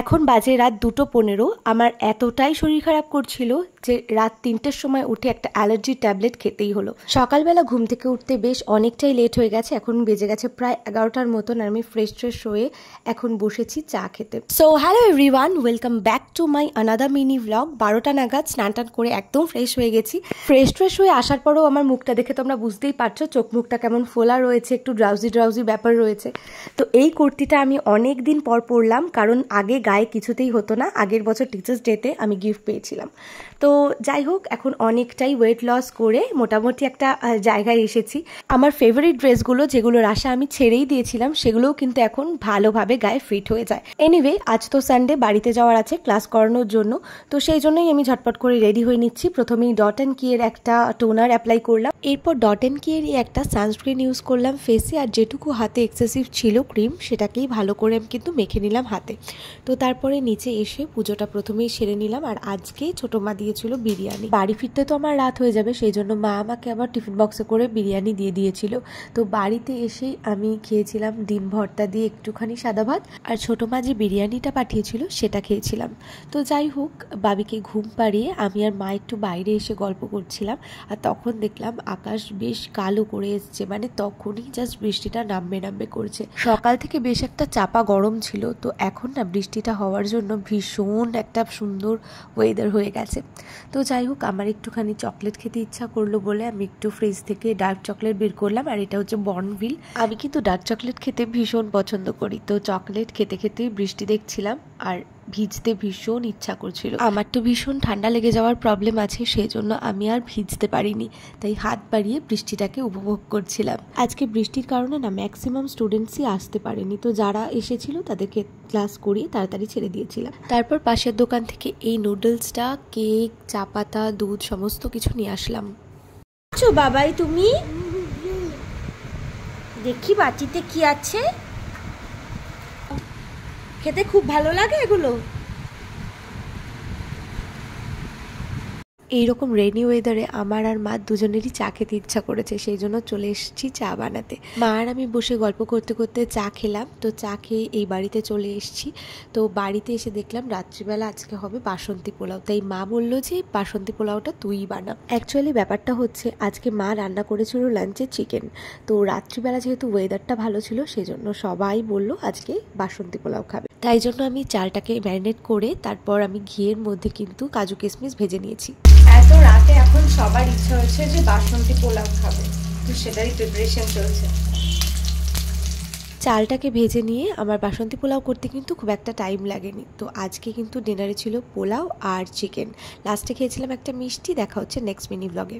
এখন বাজে রাত 2:15। আমার এতটাই শরীর খারাপ করছিল যে রাত 3টের সময় উঠে একটা অ্যালার্জি ট্যাবলেট খেতেই হলো। সকালবেলা ঘুম থেকে উঠতে বেশ অনেকটাই লেট হয়ে গেছে, এখন বেজে গেছে প্রায় 11টার মতন। আর আমি ফ্রেশ হয়ে এখন বসেছি চা খেতে। So hello everyone, welcome back to my another mini blog. 12টা নাগাদ স্নান টান করে একদম ফ্রেশ হয়ে গেছি। ফ্রেশ হয়ে আসার পরেও আমার মুখটা দেখে তোমরা বুঝতেই পারছো চোখ মুখটা কেমন ফোলা রয়েছে, একটু ড্রাউজি ব্যাপার রয়েছে। তো এই কুর্তিটা আমি অনেক দিন পর পরলাম, কারণ আগে গায়ে কিছুতেই হতো না। আগের বছর টিচার্স ডেতে আমি গিফট পেয়েছিলাম। তো যাই হোক, এখন অনেকটাই ওয়েট লস করে মোটামুটি একটা জায়গায় এসেছি। আমার ফেভারিট ড্রেসগুলো যেগুলোর আশা আমি ছেড়েই দিয়েছিলাম সেগুলোও কিন্তু এখন ভালোভাবে গায়ে ফিট হয়ে যায়। এনিওয়ে, আজ তো সানডে, বাড়িতে যাওয়ার আছে ক্লাস করানোর জন্য। তো সেই জন্যই আমি ঝটপট করে রেডি হয়ে নিচ্ছি। প্রথমেই ডট অ্যান্ড কি এর একটা টোনার অ্যাপ্লাই করলাম, এরপর ডট অ্যান্ড কি এর একটা সানস্ক্রিন ইউজ করলাম ফেসে, আর যেটুকু হাতে এক্সেসিভ ছিল ক্রিম সেটাকেই ভালো করে আমি কিন্তু মেখে নিলাম হাতে। তো তারপরে নিচে এসে পুজোটা প্রথমেই সেরে নিলাম। আর আজকে ছোট মা দিয়েছিল বিরিয়ানি। বাড়ি ফিরতে তো আমার রাত হয়ে যাবে, সেই জন্য মা আমাকে আবার টিফিন বক্সে করে বিরিয়ানি দিয়ে দিয়েছিল। তো বাড়িতে এসেই আমি খেয়েছিলাম ডিম ভর্তা দিয়ে একটুখানি সাদা ভাত, আর ছোট মা যে বিরিয়ানিটা পাঠিয়েছিল সেটা খেয়েছিলাম। তো যাই হোক, বাবিকে ঘুম পাড়িয়ে আমি আর মা একটু বাইরে এসে গল্প করছিলাম। আর তখন দেখলাম আকাশ বেশ কালো করে এসছে, মানে তখনই জাস্ট বৃষ্টিটা নামবে করছে। সকাল থেকে বেশ একটা চাপা গরম ছিল, তো এখন না বৃষ্টিটা হওয়ার জন্য ভীষণ একটা সুন্দর ওয়েদার হয়ে গেছে। তো যাই হোক, আমার একটুখানি চকলেট খেতে ইচ্ছা করলো বলে আমি একটু ফ্রিজ থেকে ডার্ক চকলেট বের করলাম। আর এটা হচ্ছে বর্নভিল। আমি কিন্তু ডার্ক চকলেট খেতে ভীষণ পছন্দ করি। তো চকলেট খেতে খেতেই বৃষ্টি দেখছিলাম আর ভিজতে ভীষণ ইচ্ছা করছিল। আমার তো ভীষণ ঠান্ডা লেগে যাওয়ার প্রবলেম আছে, সেই জন্য আমি আর ভিজতে পারিনি, তাই হাত বাড়িয়ে বৃষ্টিটাকে উপভোগ করছিলাম। আজকে বৃষ্টির কারণে না ম্যাক্সিমাম স্টুডেন্টসই আসতে পারেনি, তো যারা এসেছিল তাদেরকে ক্লাস করিয়ে তাড়াতাড়ি ছেড়ে দিয়েছিলাম। তারপর পাশের দোকান থেকে এই নুডলসটা, কেক, চা পাতা, দুধ সমস্ত কিছু নিয়ে আসলাম। বাবাই তুমি দেখি বাটিতে কি আছে, খেতে খুব ভালো লাগে এগুলো। এইরকম রেনি ওয়েদারে আমার আর মা দুজনেরই চা খেতে ইচ্ছা করেছে, সেই জন্য চলে এসেছি চা বানাতে। মা আর আমি বসে গল্প করতে করতে চা খেলাম। তো চা খেয়ে এই বাড়িতে চলে এসেছি। তো বাড়িতে এসে দেখলাম রাত্রিবেলা আজকে হবে বাসন্তী পোলাও, তাই মা বললো যে বাসন্তী পোলাওটা তুই বানা। অ্যাকচুয়ালি ব্যাপারটা হচ্ছে আজকে মা রান্না করেছিল লাঞ্চে চিকেন। তো রাত্রিবেলা যেহেতু ওয়েদারটা ভালো ছিল, সেজন্য সবাই বললো আজকে বাসন্তী পোলাও খাবে। তাই জন্য আমি চালটাকে ম্যারিনেট করে তারপর আমি ঘিয়ের মধ্যে কিন্তু কাজু কিশমিশ ভেজে নিয়েছি। এত রাতে এখন সবার ইচ্ছা হচ্ছে যে বাসন্তী পোলাও খাবে, তো সেটারই প্রিপারেশন চলছে। চালটাকে ভেজে নিয়ে আমার বাসন্তী পোলাও করতে কিন্তু খুব একটা টাইম লাগেনি। তো আজকে কিন্তু ডিনারে ছিল পোলাও আর চিকেন। লাস্টে খেয়েছিলাম একটা মিষ্টি। দেখা হচ্ছে নেক্সট মিনি ব্লগে।